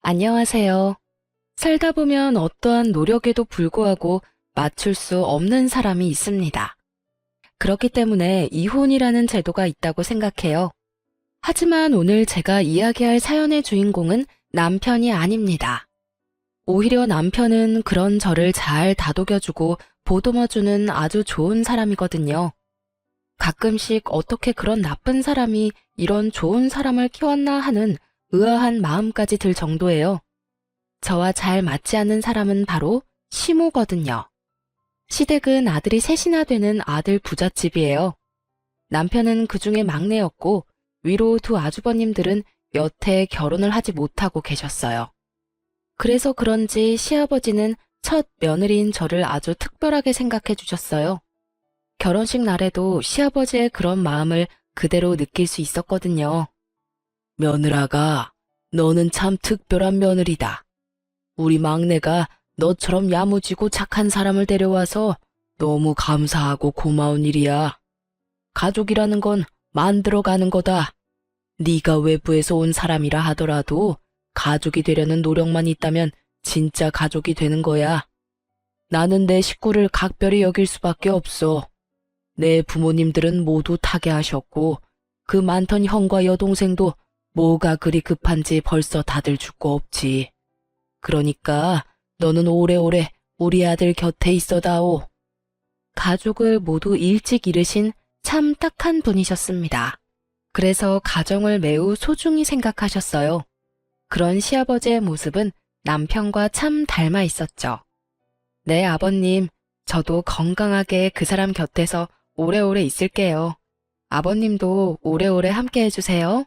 안녕하세요. 살다 보면 어떠한 노력에도 불구하고 맞출 수 없는 사람이 있습니다. 그렇기 때문에 이혼이라는 제도가 있다고 생각해요. 하지만 오늘 제가 이야기할 사연의 주인공은 남편이 아닙니다. 오히려 남편은 그런 저를 잘 다독여주고 보듬어주는 아주 좋은 사람이거든요. 가끔씩 어떻게 그런 나쁜 사람이 이런 좋은 사람을 키웠나 하는 의아한 마음까지 들 정도예요. 저와 잘 맞지 않는 사람은 바로 시모거든요. 시댁은 아들이 셋이나 되는 아들 부잣집이에요. 남편은 그 중에 막내였고 위로 두 아주버님들은 여태 결혼을 하지 못하고 계셨어요. 그래서 그런지 시아버지는 첫 며느리인 저를 아주 특별하게 생각해 주셨어요. 결혼식 날에도 시아버지의 그런 마음을 그대로 느낄 수 있었거든요. 며느라가, 너는 참 특별한 며느리다. 우리 막내가 너처럼 야무지고 착한 사람을 데려와서 너무 감사하고 고마운 일이야. 가족이라는 건 만들어가는 거다. 네가 외부에서 온 사람이라 하더라도 가족이 되려는 노력만 있다면 진짜 가족이 되는 거야. 나는 내 식구를 각별히 여길 수밖에 없어. 내 부모님들은 모두 타계하셨고 그 많던 형과 여동생도 뭐가 그리 급한지 벌써 다들 죽고 없지. 그러니까 너는 오래오래 우리 아들 곁에 있어다오. 가족을 모두 일찍 잃으신 참 딱한 분이셨습니다. 그래서 가정을 매우 소중히 생각하셨어요. 그런 시아버지의 모습은 남편과 참 닮아 있었죠. 네, 아버님, 저도 건강하게 그 사람 곁에서 오래오래 있을게요. 아버님도 오래오래 함께 해주세요.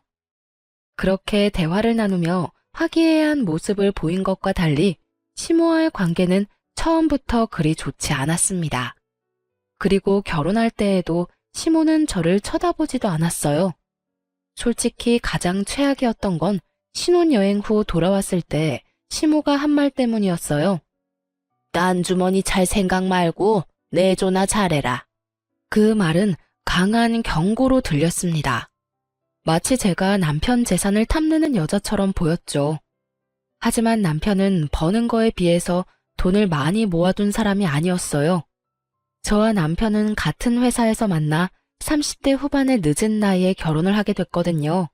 그렇게 대화를 나누며 화기애애한 모습을 보인 것과 달리 시모와의 관계는 처음부터 그리 좋지 않았습니다. 그리고 결혼할 때에도 시모는 저를 쳐다보지도 않았어요. 솔직히 가장 최악이었던 건 신혼여행 후 돌아왔을 때 시모가 한 말 때문이었어요. 딴 주머니 찰 생각 말고 내조나 잘해라. 그 말은 강한 경고로 들렸습니다. 마치 제가 남편 재산을 탐내는 여자처럼 보였죠. 하지만 남편은 버는 거에 비해서 돈을 많이 모아둔 사람이 아니었어요. 저와 남편은 같은 회사에서 만나 30대 후반의 늦은 나이에 결혼을 하게 됐거든요.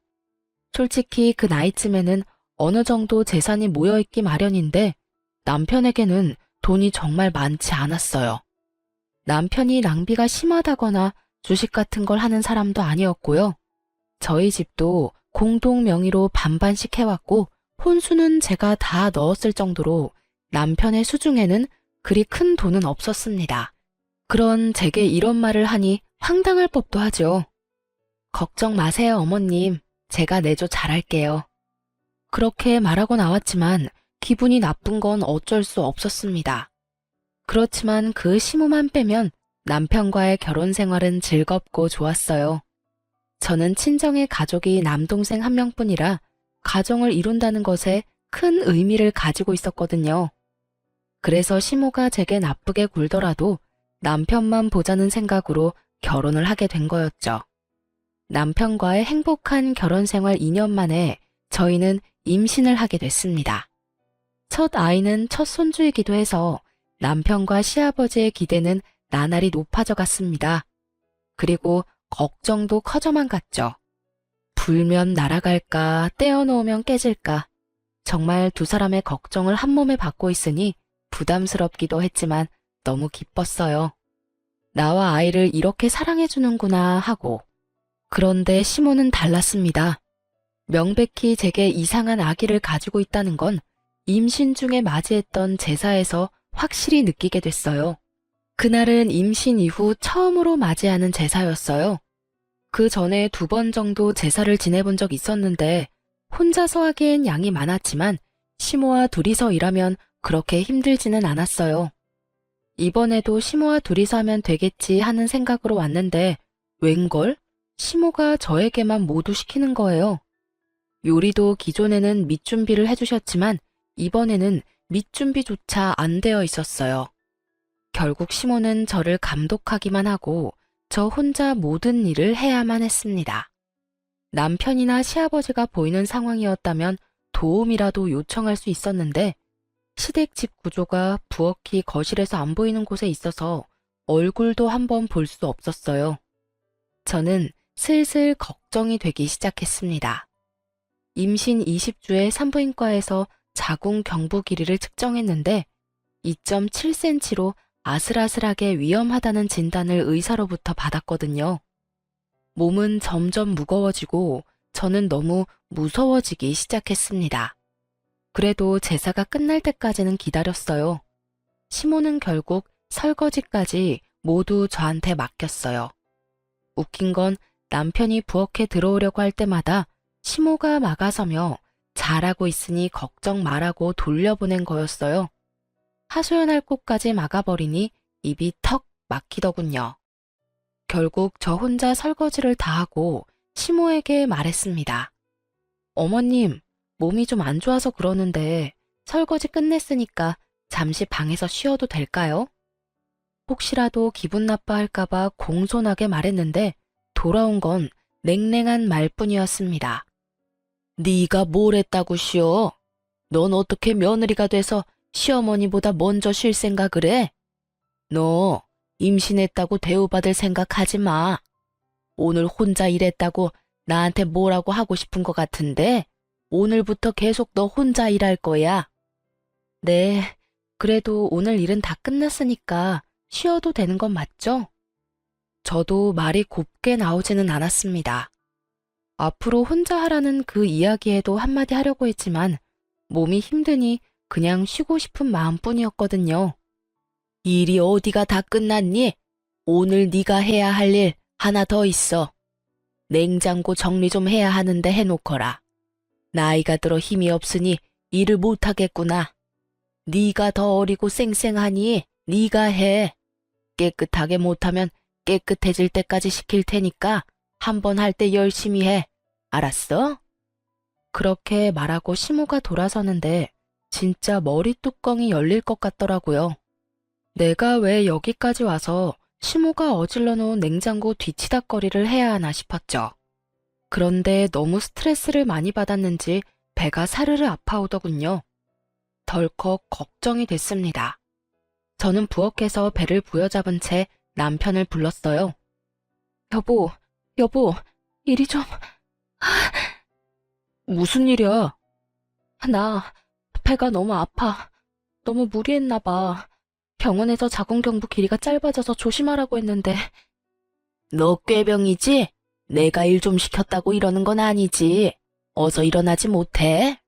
솔직히 그 나이쯤에는 어느 정도 재산이 모여있기 마련인데 남편에게는 돈이 정말 많지 않았어요. 남편이 낭비가 심하다거나 주식 같은 걸 하는 사람도 아니었고요. 저희 집도 공동 명의로 반반씩 해왔고 혼수는 제가 다 넣었을 정도로 남편의 수중에는 그리 큰 돈은 없었습니다. 그런 제게 이런 말을 하니 황당할 법도 하죠. 걱정 마세요, 어머님. 제가 내조 잘할게요. 그렇게 말하고 나왔지만 기분이 나쁜 건 어쩔 수 없었습니다. 그렇지만 그 시무만 빼면 남편과의 결혼 생활은 즐겁고 좋았어요. 저는 친정의 가족이 남동생 한 명뿐이라 가정을 이룬다는 것에 큰 의미를 가지고 있었거든요. 그래서 시모가 제게 나쁘게 굴더라도 남편만 보자는 생각으로 결혼을 하게 된 거였죠. 남편과의 행복한 결혼 생활 2년 만에 저희는 임신을 하게 됐습니다. 첫 아이는 첫 손주이기도 해서 남편과 시아버지의 기대는 나날이 높아져 갔습니다. 그리고 걱정도 커져만 갔죠. 불면 날아갈까, 떼어놓으면 깨질까. 정말 두 사람의 걱정을 한 몸에 받고 있으니 부담스럽기도 했지만 너무 기뻤어요. 나와 아이를 이렇게 사랑해주는구나 하고. 그런데 시모는 달랐습니다. 명백히 제게 이상한 아기를 가지고 있다는 건 임신 중에 맞이했던 제사에서 확실히 느끼게 됐어요. 그날은 임신 이후 처음으로 맞이하는 제사였어요. 그 전에 2번 정도 제사를 지내본 적 있었는데 혼자서 하기엔 양이 많았지만 시모와 둘이서 일하면 그렇게 힘들지는 않았어요. 이번에도 시모와 둘이서 하면 되겠지 하는 생각으로 왔는데 웬걸? 시모가 저에게만 모두 시키는 거예요. 요리도 기존에는 밑준비를 해주셨지만 이번에는 밑준비조차 안 되어 있었어요. 결국 시모는 저를 감독하기만 하고 저 혼자 모든 일을 해야만 했습니다. 남편이나 시아버지가 보이는 상황이었다면 도움이라도 요청할 수 있었는데 시댁 집 구조가 부엌이 거실에서 안 보이는 곳에 있어서 얼굴도 한번 볼 수 없었어요. 저는 슬슬 걱정이 되기 시작했습니다. 임신 20주에 산부인과에서 자궁 경부 길이를 측정했는데 2.7cm로 아슬아슬하게 위험하다는 진단을 의사로부터 받았거든요. 몸은 점점 무거워지고 저는 너무 무서워지기 시작했습니다. 그래도 제사가 끝날 때까지는 기다렸어요. 시모는 결국 설거지까지 모두 저한테 맡겼어요. 웃긴 건 남편이 부엌에 들어오려고 할 때마다 시모가 막아서며 잘하고 있으니 걱정 말라고 돌려보낸 거였어요. 하소연할 곳까지 막아버리니 입이 턱 막히더군요. 결국 저 혼자 설거지를 다 하고 시모에게 말했습니다. 어머님, 몸이 좀 안 좋아서 그러는데 설거지 끝냈으니까 잠시 방에서 쉬어도 될까요? 혹시라도 기분 나빠할까봐 공손하게 말했는데 돌아온 건 냉랭한 말뿐이었습니다. 네가 뭘 했다고 쉬어? 넌 어떻게 며느리가 돼서 시어머니보다 먼저 쉴 생각을 해? 너 임신했다고 대우받을 생각하지 마. 오늘 혼자 일했다고 나한테 뭐라고 하고 싶은 것 같은데 오늘부터 계속 너 혼자 일할 거야. 네, 그래도 오늘 일은 다 끝났으니까 쉬어도 되는 건 맞죠? 저도 말이 곱게 나오지는 않았습니다. 앞으로 혼자 하라는 그 이야기에도 한마디 하려고 했지만 몸이 힘드니 그냥 쉬고 싶은 마음뿐이었거든요. 일이 어디가 다 끝났니? 오늘 네가 해야 할 일 하나 더 있어. 냉장고 정리 좀 해야 하는데 해놓거라. 나이가 들어 힘이 없으니 일을 못하겠구나. 네가 더 어리고 쌩쌩하니 네가 해. 깨끗하게 못하면 깨끗해질 때까지 시킬 테니까 한 번 할 때 열심히 해. 알았어? 그렇게 말하고 시모가 돌아서는데 진짜 머리 뚜껑이 열릴 것 같더라고요. 내가 왜 여기까지 와서 시모가 어질러 놓은 냉장고 뒤치다꺼리를 해야 하나 싶었죠. 그런데 너무 스트레스를 많이 받았는지 배가 사르르 아파오더군요. 덜컥 걱정이 됐습니다. 저는 부엌에서 배를 부여잡은 채 남편을 불렀어요. 여보, 이리 좀... 무슨 일이야? 나 배가 너무 아파. 너무 무리했나 봐. 병원에서 자궁경부 길이가 짧아져서 조심하라고 했는데. 너 꾀병이지? 내가 일 좀 시켰다고 이러는 건 아니지. 어서 일어나지 못해?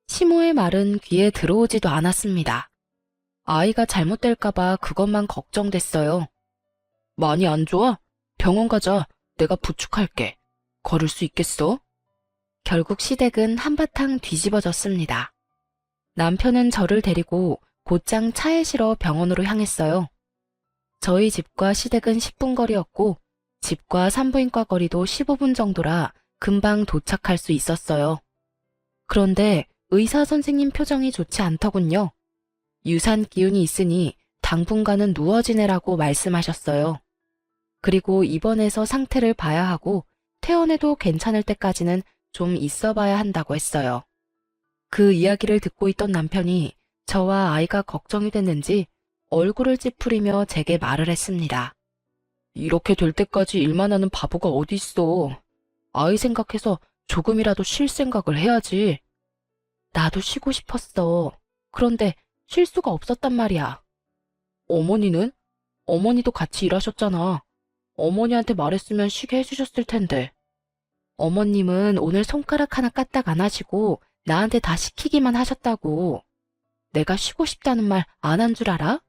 시모의 말은 귀에 들어오지도 않았습니다. 아이가 잘못될까봐 그것만 걱정됐어요. 많이 안 좋아? 병원 가자. 내가 부축할게. 걸을 수 있겠어? 결국 시댁은 한바탕 뒤집어졌습니다. 남편은 저를 데리고 곧장 차에 실어 병원으로 향했어요. 저희 집과 시댁은 10분 거리였고 집과 산부인과 거리도 15분 정도라 금방 도착할 수 있었어요. 그런데 의사 선생님 표정이 좋지 않더군요. 유산 기운이 있으니 당분간은 누워 지내라고 말씀하셨어요. 그리고 입원해서 상태를 봐야 하고 퇴원해도 괜찮을 때까지는 좀 있어 봐야 한다고 했어요. 그 이야기를 듣고 있던 남편이 저와 아이가 걱정이 됐는지 얼굴을 찌푸리며 제게 말을 했습니다. 이렇게 될 때까지 일만 하는 바보가 어디 있어. 아이 생각해서 조금이라도 쉴 생각을 해야지. 나도 쉬고 싶었어. 그런데 쉴 수가 없었단 말이야. 어머니는? 어머니도 같이 일하셨잖아. 어머니한테 말했으면 쉬게 해주셨을 텐데. 어머님은 오늘 손가락 하나 까딱 안 하시고 나한테 다 시키기만 하셨다고. 내가 쉬고 싶다는 말 안 한 줄 알아?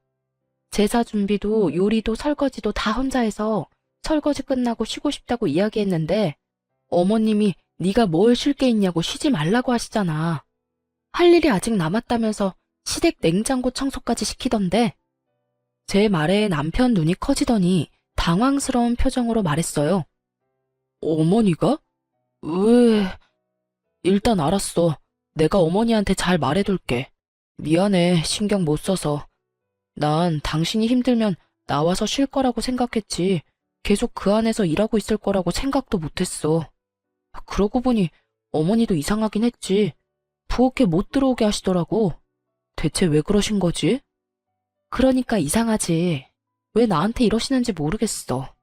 제사 준비도 요리도 설거지도 다 혼자 해서 설거지 끝나고 쉬고 싶다고 이야기했는데 어머님이 네가 뭘 쉴 게 있냐고 쉬지 말라고 하시잖아. 할 일이 아직 남았다면서 시댁 냉장고 청소까지 시키던데. 제 말에 남편 눈이 커지더니 당황스러운 표정으로 말했어요. 어머니가? 왜? 일단 알았어. 내가 어머니한테 잘 말해둘게. 미안해, 신경 못 써서. 난 당신이 힘들면 나와서 쉴 거라고 생각했지. 계속 그 안에서 일하고 있을 거라고 생각도 못했어. 그러고 보니 어머니도 이상하긴 했지. 부엌에 못 들어오게 하시더라고. 대체 왜 그러신 거지? 그러니까 이상하지. 왜 나한테 이러시는지 모르겠어.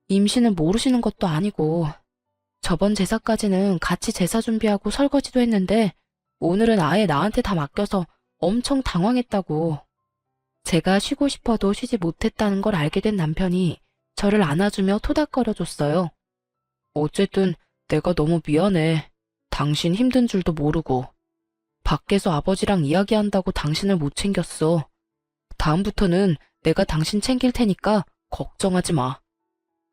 임신을 모르시는 것도 아니고 저번 제사까지는 같이 제사 준비하고 설거지도 했는데 오늘은 아예 나한테 다 맡겨서 엄청 당황했다고. 제가 쉬고 싶어도 쉬지 못했다는 걸 알게 된 남편이 저를 안아주며 토닥거려줬어요. 어쨌든 내가 너무 미안해. 당신 힘든 줄도 모르고. 밖에서 아버지랑 이야기한다고 당신을 못 챙겼어. 다음부터는 내가 당신 챙길 테니까 걱정하지 마.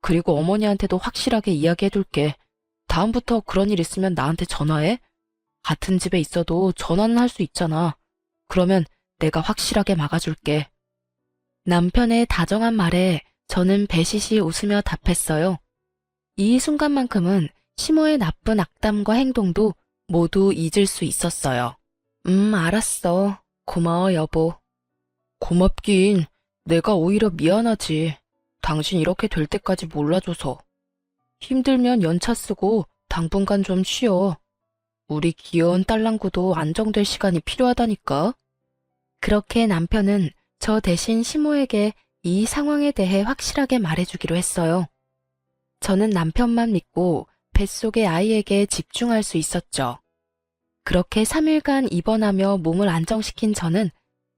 그리고 어머니한테도 확실하게 이야기해둘게. 다음부터 그런 일 있으면 나한테 전화해. 같은 집에 있어도 전화는 할 수 있잖아. 그러면 내가 확실하게 막아줄게. 남편의 다정한 말에 저는 배시시 웃으며 답했어요. 이 순간만큼은 시모의 나쁜 악담과 행동도 모두 잊을 수 있었어요. 알았어. 고마워, 여보. 고맙긴. 내가 오히려 미안하지. 당신 이렇게 될 때까지 몰라줘서. 힘들면 연차 쓰고 당분간 좀 쉬어. 우리 귀여운 딸랑구도 안정될 시간이 필요하다니까. 그렇게 남편은 저 대신 시모에게 이 상황에 대해 확실하게 말해주기로 했어요. 저는 남편만 믿고 뱃속의 아이에게 집중할 수 있었죠. 그렇게 3일간 입원하며 몸을 안정시킨 저는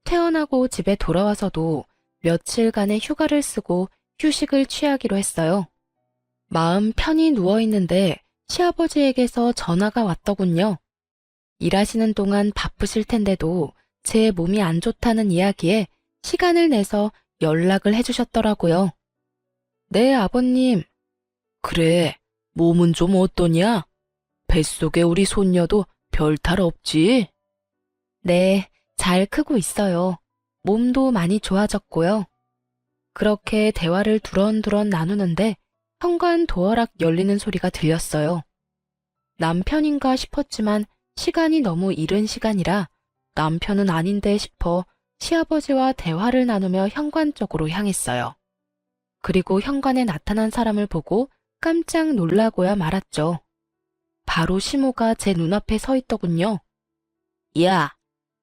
퇴원하고 집에 돌아와서도 며칠간의 휴가를 쓰고 휴식을 취하기로 했어요. 마음 편히 누워있는데 시아버지에게서 전화가 왔더군요. 일하시는 동안 바쁘실 텐데도 제 몸이 안 좋다는 이야기에 시간을 내서 연락을 해주셨더라고요. 네, 아버님. 그래, 몸은 좀 어떠냐? 뱃속에 우리 손녀도 별탈 없지? 네, 잘 크고 있어요. 몸도 많이 좋아졌고요. 그렇게 대화를 두런두런 나누는데 현관 도어락 열리는 소리가 들렸어요. 남편인가 싶었지만 시간이 너무 이른 시간이라 남편은 아닌데 싶어 시아버지와 대화를 나누며 현관 쪽으로 향했어요. 그리고 현관에 나타난 사람을 보고 깜짝 놀라고야 말았죠. 바로 시모가 제 눈앞에 서 있더군요. 야,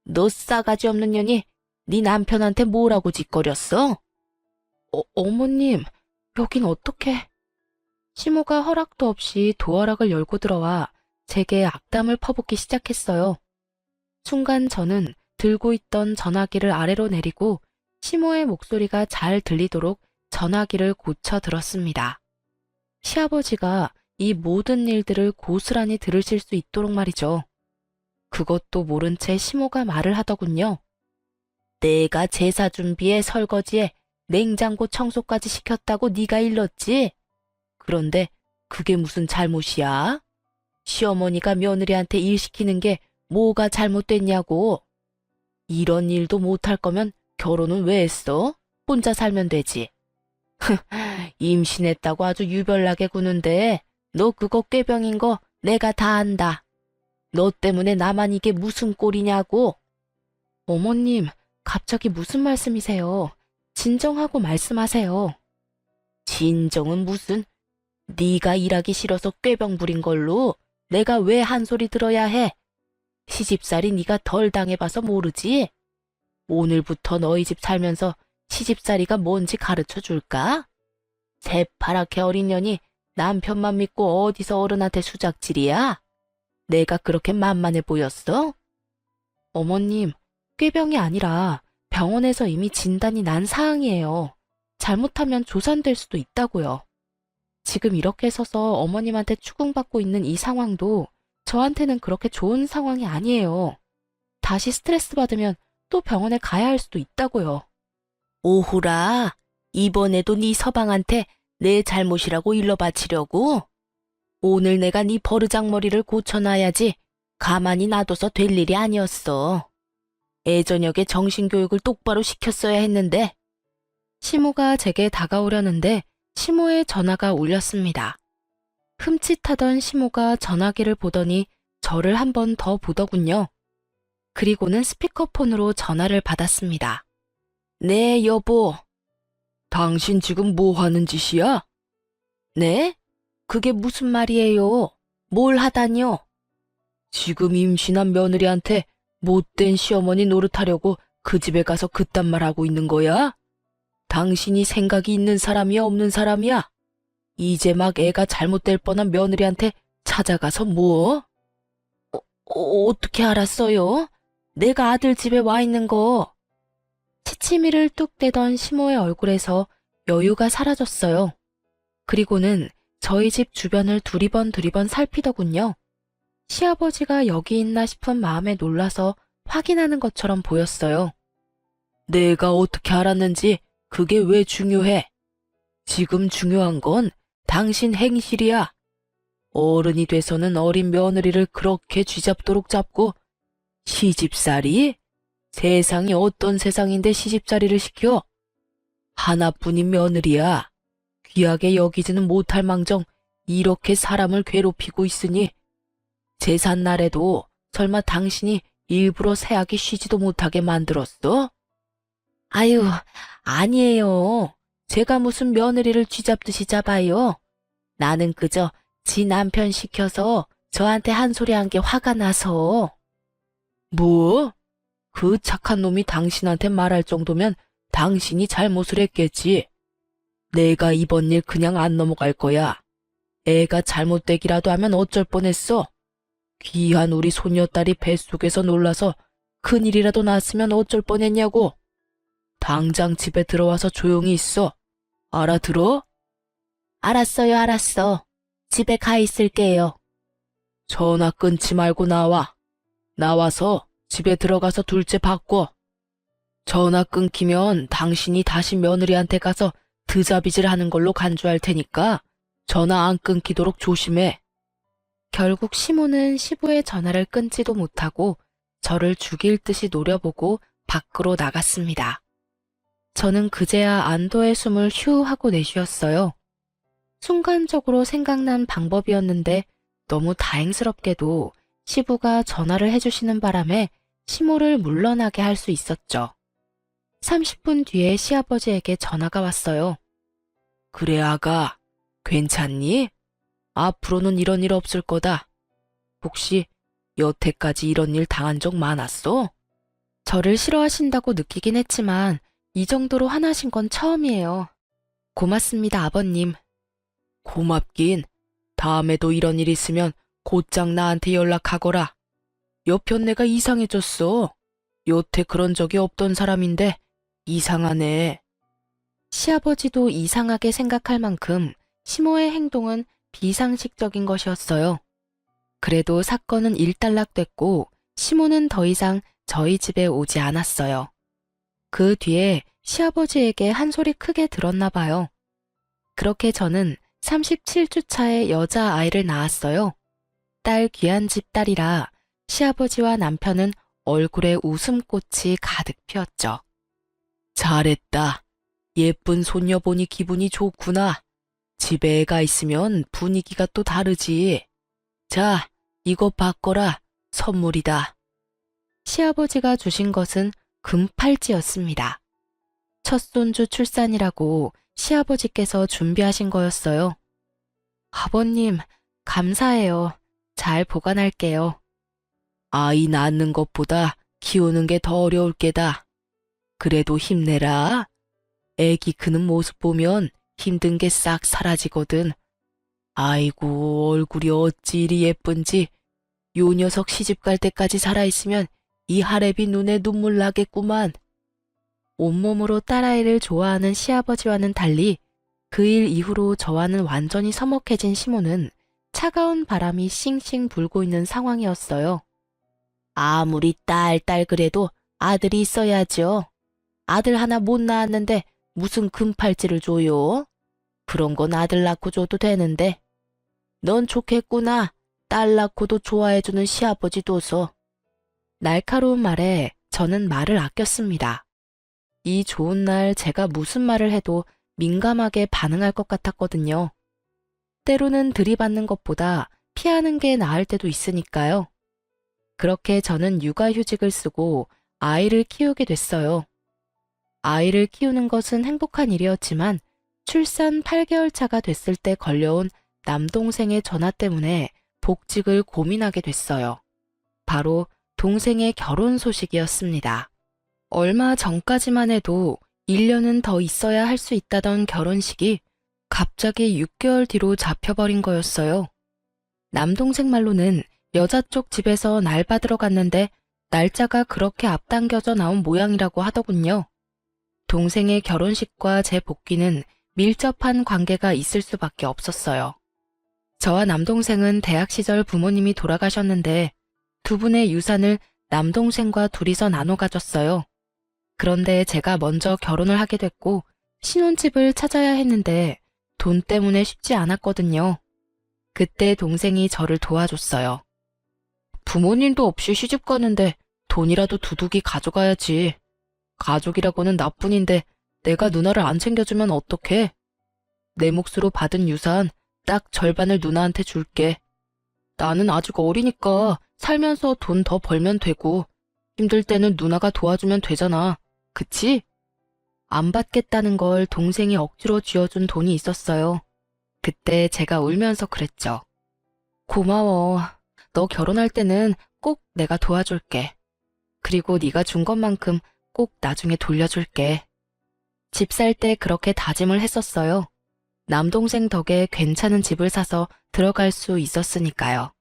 너 싸가지 없는 년이 네 남편한테 뭐라고 짓거렸어? 어머님, 여긴 어떻게... 시모가 허락도 없이 도어락을 열고 들어와 제게 악담을 퍼붓기 시작했어요. 순간 저는 들고 있던 전화기를 아래로 내리고 시모의 목소리가 잘 들리도록 전화기를 고쳐 들었습니다. 시아버지가 이 모든 일들을 고스란히 들으실 수 있도록 말이죠. 그것도 모른 채 시모가 말을 하더군요. 내가 제사 준비에 설거지에 냉장고 청소까지 시켰다고 네가 일렀지? 그런데 그게 무슨 잘못이야? 시어머니가 며느리한테 일 시키는 게 뭐가 잘못됐냐고. 이런 일도 못할 거면 결혼은 왜 했어? 혼자 살면 되지. 임신했다고 아주 유별나게 구는데 너 그거 꾀병인 거 내가 다 안다. 너 때문에 나만 이게 무슨 꼴이냐고. 어머님, 갑자기 무슨 말씀이세요? 진정하고 말씀하세요. 진정은 무슨? 네가 일하기 싫어서 꾀병 부린 걸로 내가 왜 한 소리 들어야 해? 시집살이 네가 덜 당해봐서 모르지? 오늘부터 너희 집 살면서 시집살이가 뭔지 가르쳐 줄까? 새파랗게 어린 년이 남편만 믿고 어디서 어른한테 수작질이야? 내가 그렇게 만만해 보였어? 어머님, 꾀병이 아니라 병원에서 이미 진단이 난 사항이에요. 잘못하면 조산될 수도 있다고요. 지금 이렇게 서서 어머님한테 추궁받고 있는 이 상황도 저한테는 그렇게 좋은 상황이 아니에요. 다시 스트레스 받으면 또 병원에 가야 할 수도 있다고요. 오호라, 이번에도 네 서방한테 내 잘못이라고 일러 바치려고? 오늘 내가 네 버르장머리를 고쳐놔야지 가만히 놔둬서 될 일이 아니었어. 애저녁에 정신교육을 똑바로 시켰어야 했는데. 시모가 제게 다가오려는데 시모의 전화가 울렸습니다. 흠칫하던 시모가 전화기를 보더니 저를 한 번 더 보더군요. 그리고는 스피커폰으로 전화를 받았습니다. 네, 여보. 당신 지금 뭐 하는 짓이야? 네? 그게 무슨 말이에요? 뭘 하다뇨? 지금 임신한 며느리한테 못된 시어머니 노릇하려고 그 집에 가서 그딴 말 하고 있는 거야? 당신이 생각이 있는 사람이야, 없는 사람이야? 이제 막 애가 잘못될 뻔한 며느리한테 찾아가서 뭐? 어떻게 알았어요? 내가 아들 집에 와 있는 거. 치치미를 뚝 떼던 시모의 얼굴에서 여유가 사라졌어요. 그리고는 저희 집 주변을 두리번 살피더군요. 시아버지가 여기 있나 싶은 마음에 놀라서 확인하는 것처럼 보였어요. 내가 어떻게 알았는지 그게 왜 중요해? 지금 중요한 건 당신 행실이야. 어른이 돼서는 어린 며느리를 그렇게 쥐잡도록 잡고 시집살이? 세상이 어떤 세상인데 시집살이를 시켜? 하나뿐인 며느리야. 귀하게 여기지는 못할 망정 이렇게 사람을 괴롭히고 있으니 제삿날에도 설마 당신이 일부러 새하게 쉬지도 못하게 만들었어? 아유, 아니에요. 제가 무슨 며느리를 쥐잡듯이 잡아요. 나는 그저 지 남편 시켜서 저한테 한 소리 한 게 화가 나서. 뭐? 그 착한 놈이 당신한테 말할 정도면 당신이 잘못을 했겠지. 내가 이번 일 그냥 안 넘어갈 거야. 애가 잘못되기라도 하면 어쩔 뻔했어. 귀한 우리 손녀딸이 뱃속에서 놀라서 큰일이라도 났으면 어쩔 뻔했냐고. 당장 집에 들어와서 조용히 있어. 알아들어? 알았어요, 알았어. 집에 가 있을게요. 전화 끊지 말고 나와. 나와서 집에 들어가서 둘째 바꿔. 전화 끊기면 당신이 다시 며느리한테 가서 드자비질 하는 걸로 간주할 테니까 전화 안 끊기도록 조심해. 결국 시모는 시부의 전화를 끊지도 못하고 저를 죽일 듯이 노려보고 밖으로 나갔습니다. 저는 그제야 안도의 숨을 휴 하고 내쉬었어요. 순간적으로 생각난 방법이었는데 너무 다행스럽게도 시부가 전화를 해주시는 바람에 시모를 물러나게 할 수 있었죠. 30분 뒤에 시아버지에게 전화가 왔어요. 그래, 아가. 괜찮니? 앞으로는 이런 일 없을 거다. 혹시 여태까지 이런 일 당한 적 많았어? 저를 싫어하신다고 느끼긴 했지만 이 정도로 화나신 건 처음이에요. 고맙습니다, 아버님. 고맙긴. 다음에도 이런 일 있으면 곧장 나한테 연락하거라. 여편 내가 이상해졌어. 여태 그런 적이 없던 사람인데 이상하네. 시아버지도 이상하게 생각할 만큼 시모의 행동은 비상식적인 것이었어요. 그래도 사건은 일단락됐고 시모는 더 이상 저희 집에 오지 않았어요. 그 뒤에 시아버지에게 한 소리 크게 들었나 봐요. 그렇게 저는 37주 차에 여자아이를 낳았어요. 딸 귀한 집 딸이라 시아버지와 남편은 얼굴에 웃음꽃이 가득 피었죠. 잘했다. 예쁜 손녀 보니 기분이 좋구나. 집에 애가 있으면 분위기가 또 다르지. 자, 이거 받거라. 선물이다. 시아버지가 주신 것은 금팔찌였습니다. 첫 손주 출산이라고 시아버지께서 준비하신 거였어요. 아버님, 감사해요. 잘 보관할게요. 아이 낳는 것보다 키우는 게 더 어려울 게다. 그래도 힘내라. 애기 크는 모습 보면 힘든 게 싹 사라지거든. 아이고, 얼굴이 어찌 이리 예쁜지. 요 녀석 시집 갈 때까지 살아있으면 이 하랩이 눈에 눈물 나겠구만. 온몸으로 딸아이를 좋아하는 시아버지와는 달리 그 일 이후로 저와는 완전히 서먹해진 시모는 차가운 바람이 싱싱 불고 있는 상황이었어요. 아무리 딸 그래도 아들이 있어야죠. 아들 하나 못 낳았는데 무슨 금팔찌를 줘요? 그런 건 아들 낳고 줘도 되는데. 넌 좋겠구나. 딸 낳고도 좋아해주는 시아버지 둬서. 날카로운 말에 저는 말을 아꼈습니다. 이 좋은 날 제가 무슨 말을 해도 민감하게 반응할 것 같았거든요. 때로는 들이받는 것보다 피하는 게 나을 때도 있으니까요. 그렇게 저는 육아휴직을 쓰고 아이를 키우게 됐어요. 아이를 키우는 것은 행복한 일이었지만 출산 8개월 차가 됐을 때 걸려온 남동생의 전화 때문에 복직을 고민하게 됐어요. 바로 동생의 결혼 소식이었습니다. 얼마 전까지만 해도 1년은 더 있어야 할 수 있다던 결혼식이 갑자기 6개월 뒤로 잡혀버린 거였어요. 남동생 말로는 여자 쪽 집에서 날 받으러 갔는데 날짜가 그렇게 앞당겨져 나온 모양이라고 하더군요. 동생의 결혼식과 제 복귀는 밀접한 관계가 있을 수밖에 없었어요. 저와 남동생은 대학 시절 부모님이 돌아가셨는데 두 분의 유산을 남동생과 둘이서 나눠 가졌어요. 그런데 제가 먼저 결혼을 하게 됐고 신혼집을 찾아야 했는데 돈 때문에 쉽지 않았거든요. 그때 동생이 저를 도와줬어요. 부모님도 없이 시집 가는데 돈이라도 두둑이 가져가야지. 가족이라고는 나뿐인데 내가 누나를 안 챙겨주면 어떡해? 내 몫으로 받은 유산 딱 절반을 누나한테 줄게. 나는 아직 어리니까 살면서 돈 더 벌면 되고 힘들 때는 누나가 도와주면 되잖아. 그치? 안 받겠다는 걸 동생이 억지로 쥐어준 돈이 있었어요. 그때 제가 울면서 그랬죠. 고마워. 너 결혼할 때는 꼭 내가 도와줄게. 그리고 네가 준 것만큼 꼭 나중에 돌려줄게. 집 살 때 그렇게 다짐을 했었어요. 남동생 덕에 괜찮은 집을 사서 들어갈 수 있었으니까요.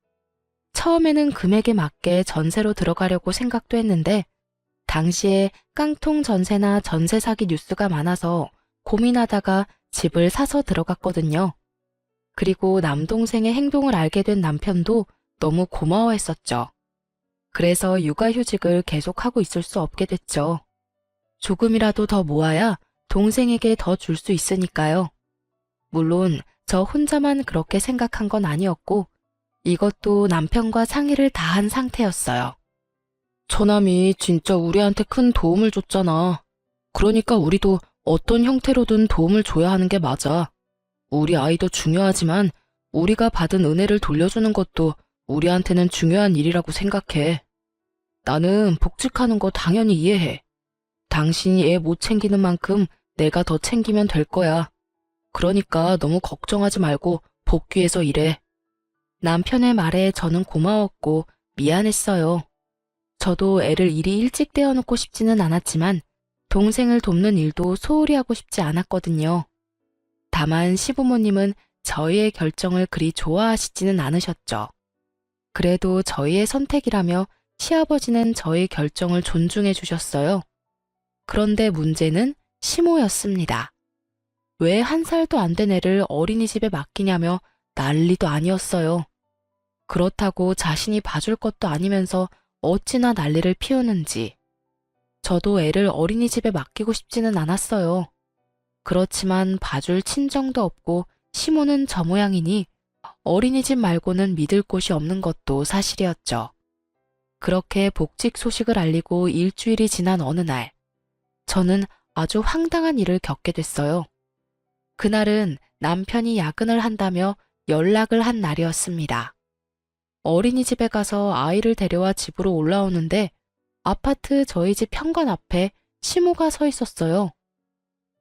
처음에는 금액에 맞게 전세로 들어가려고 생각도 했는데 당시에 깡통 전세나 전세 사기 뉴스가 많아서 고민하다가 집을 사서 들어갔거든요. 그리고 남동생의 행동을 알게 된 남편도 너무 고마워했었죠. 그래서 육아휴직을 계속하고 있을 수 없게 됐죠. 조금이라도 더 모아야 동생에게 더 줄 수 있으니까요. 물론 저 혼자만 그렇게 생각한 건 아니었고 이것도 남편과 상의를 다 한 상태였어요. 처남이 진짜 우리한테 큰 도움을 줬잖아. 그러니까 우리도 어떤 형태로든 도움을 줘야 하는 게 맞아. 우리 아이도 중요하지만 우리가 받은 은혜를 돌려주는 것도 우리한테는 중요한 일이라고 생각해. 나는 복직하는 거 당연히 이해해. 당신이 애 못 챙기는 만큼 내가 더 챙기면 될 거야. 그러니까 너무 걱정하지 말고 복귀해서 일해. 남편의 말에 저는 고마웠고 미안했어요. 저도 애를 이리 일찍 떼어놓고 싶지는 않았지만 동생을 돕는 일도 소홀히 하고 싶지 않았거든요. 다만 시부모님은 저희의 결정을 그리 좋아하시지는 않으셨죠. 그래도 저희의 선택이라며 시아버지는 저희 결정을 존중해 주셨어요. 그런데 문제는 시모였습니다. 왜 1살도 안 된 애를 어린이집에 맡기냐며 난리도 아니었어요. 그렇다고 자신이 봐줄 것도 아니면서 어찌나 난리를 피우는지. 저도 애를 어린이집에 맡기고 싶지는 않았어요. 그렇지만 봐줄 친정도 없고 시모는 저 모양이니 어린이집 말고는 믿을 곳이 없는 것도 사실이었죠. 그렇게 복직 소식을 알리고 일주일이 지난 어느 날, 저는 아주 황당한 일을 겪게 됐어요. 그날은 남편이 야근을 한다며 연락을 한 날이었습니다. 어린이집에 가서 아이를 데려와 집으로 올라오는데 아파트 저희 집 현관 앞에 시모가 서 있었어요.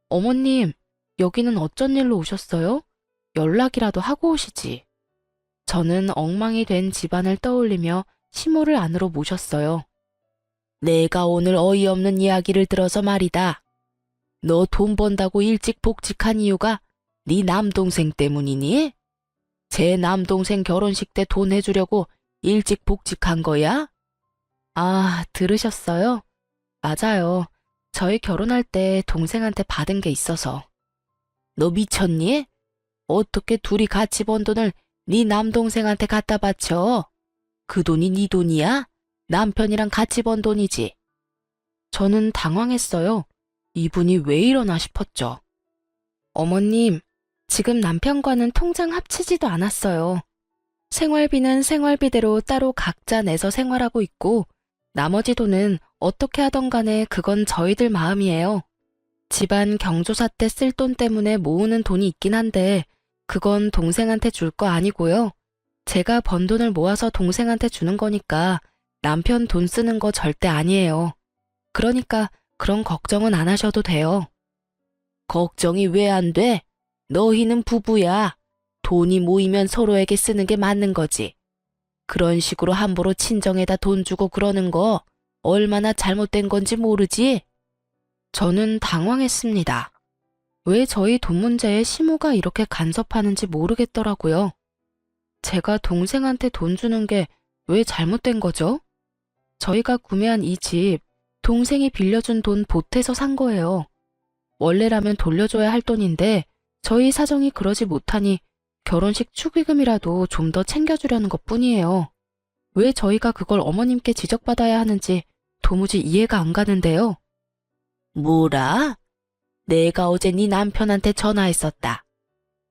어머님, 여기는 어쩐 일로 오셨어요? 연락이라도 하고 오시지. 저는 엉망이 된 집안을 떠올리며 시모를 안으로 모셨어요. 내가 오늘 어이없는 이야기를 들어서 말이다. 너 돈 번다고 일찍 복직한 이유가 네 남동생 때문이니? 제 남동생 결혼식 때 돈 해주려고 일찍 복직한 거야? 아, 들으셨어요? 맞아요. 저희 결혼할 때 동생한테 받은 게 있어서. 너 미쳤니? 어떻게 둘이 같이 번 돈을 네 남동생한테 갖다 바쳐? 그 돈이 네 돈이야? 남편이랑 같이 번 돈이지. 저는 당황했어요. 이분이 왜 이러나 싶었죠. 어머님, 지금 남편과는 통장 합치지도 않았어요. 생활비는 생활비대로 따로 각자 내서 생활하고 있고 나머지 돈은 어떻게 하던 간에 그건 저희들 마음이에요. 집안 경조사 때 쓸 돈 때문에 모으는 돈이 있긴 한데 그건 동생한테 줄 거 아니고요. 제가 번 돈을 모아서 동생한테 주는 거니까 남편 돈 쓰는 거 절대 아니에요. 그러니까 그런 걱정은 안 하셔도 돼요. 걱정이 왜 안 돼? 너희는 부부야. 돈이 모이면 서로에게 쓰는 게 맞는 거지. 그런 식으로 함부로 친정에다 돈 주고 그러는 거 얼마나 잘못된 건지 모르지? 저는 당황했습니다. 왜 저희 돈 문제에 시모가 이렇게 간섭하는지 모르겠더라고요. 제가 동생한테 돈 주는 게 왜 잘못된 거죠? 저희가 구매한 이 집, 동생이 빌려준 돈 보태서 산 거예요. 원래라면 돌려줘야 할 돈인데 저희 사정이 그러지 못하니 결혼식 축의금이라도 좀 더 챙겨주려는 것뿐이에요. 왜 저희가 그걸 어머님께 지적받아야 하는지 도무지 이해가 안 가는데요. 뭐라? 내가 어제 네 남편한테 전화했었다.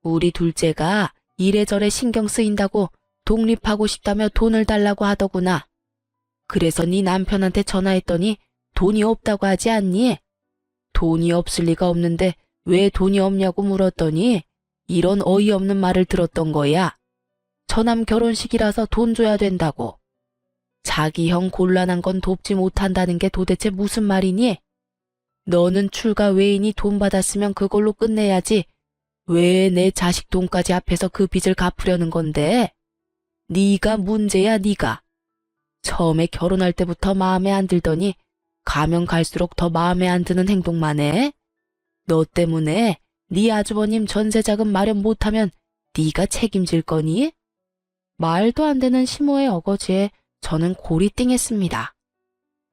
우리 둘째가 이래저래 신경 쓰인다고 독립하고 싶다며 돈을 달라고 하더구나. 그래서 네 남편한테 전화했더니 돈이 없다고 하지 않니? 돈이 없을 리가 없는데 왜 돈이 없냐고 물었더니 이런 어이없는 말을 들었던 거야. 처남 결혼식이라서 돈 줘야 된다고. 자기 형 곤란한 건 돕지 못한다는 게 도대체 무슨 말이니? 너는 출가 외인이 돈 받았으면 그걸로 끝내야지. 왜 내 자식 돈까지 앞에서 그 빚을 갚으려는 건데? 네가 문제야, 네가. 처음에 결혼할 때부터 마음에 안 들더니 가면 갈수록 더 마음에 안 드는 행동만 해? 너 때문에 네 아주버님 전세자금 마련 못하면 네가 책임질 거니? 말도 안 되는 시모의 어거지에 저는 고리띵했습니다.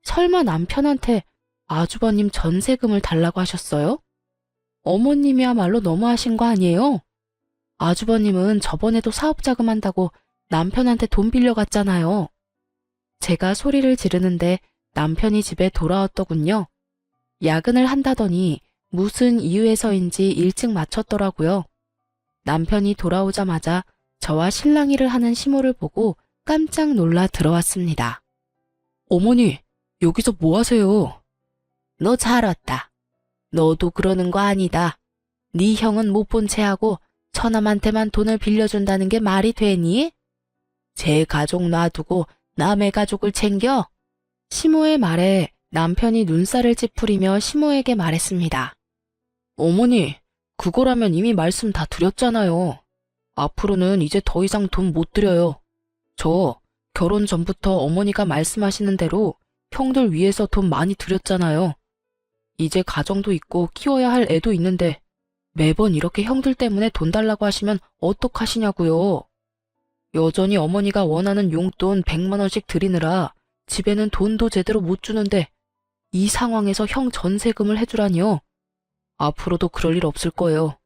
설마 남편한테 아주버님 전세금을 달라고 하셨어요? 어머님이야말로 너무하신 거 아니에요? 아주버님은 저번에도 사업자금 한다고 남편한테 돈 빌려갔잖아요. 제가 소리를 지르는데 남편이 집에 돌아왔더군요. 야근을 한다더니 무슨 이유에서인지 일찍 마쳤더라고요. 남편이 돌아오자마자 저와 실랑이를 하는 시모를 보고 깜짝 놀라 들어왔습니다. 어머니, 여기서 뭐 하세요? 너 잘 왔다. 너도 그러는 거 아니다. 네 형은 못 본 채하고 처남한테만 돈을 빌려준다는 게 말이 되니? 제 가족 놔두고 남의 가족을 챙겨? 시모의 말에 남편이 눈살을 찌푸리며 시모에게 말했습니다. 어머니, 그거라면 이미 말씀 다 드렸잖아요. 앞으로는 이제 더 이상 돈 못 드려요. 저 결혼 전부터 어머니가 말씀하시는 대로 형들 위해서 돈 많이 드렸잖아요. 이제 가정도 있고 키워야 할 애도 있는데 매번 이렇게 형들 때문에 돈 달라고 하시면 어떡하시냐고요. 여전히 어머니가 원하는 용돈 100만 원씩 드리느라 집에는 돈도 제대로 못 주는데 이 상황에서 형 전세금을 해주라니요. 앞으로도 그럴 일 없을 거예요.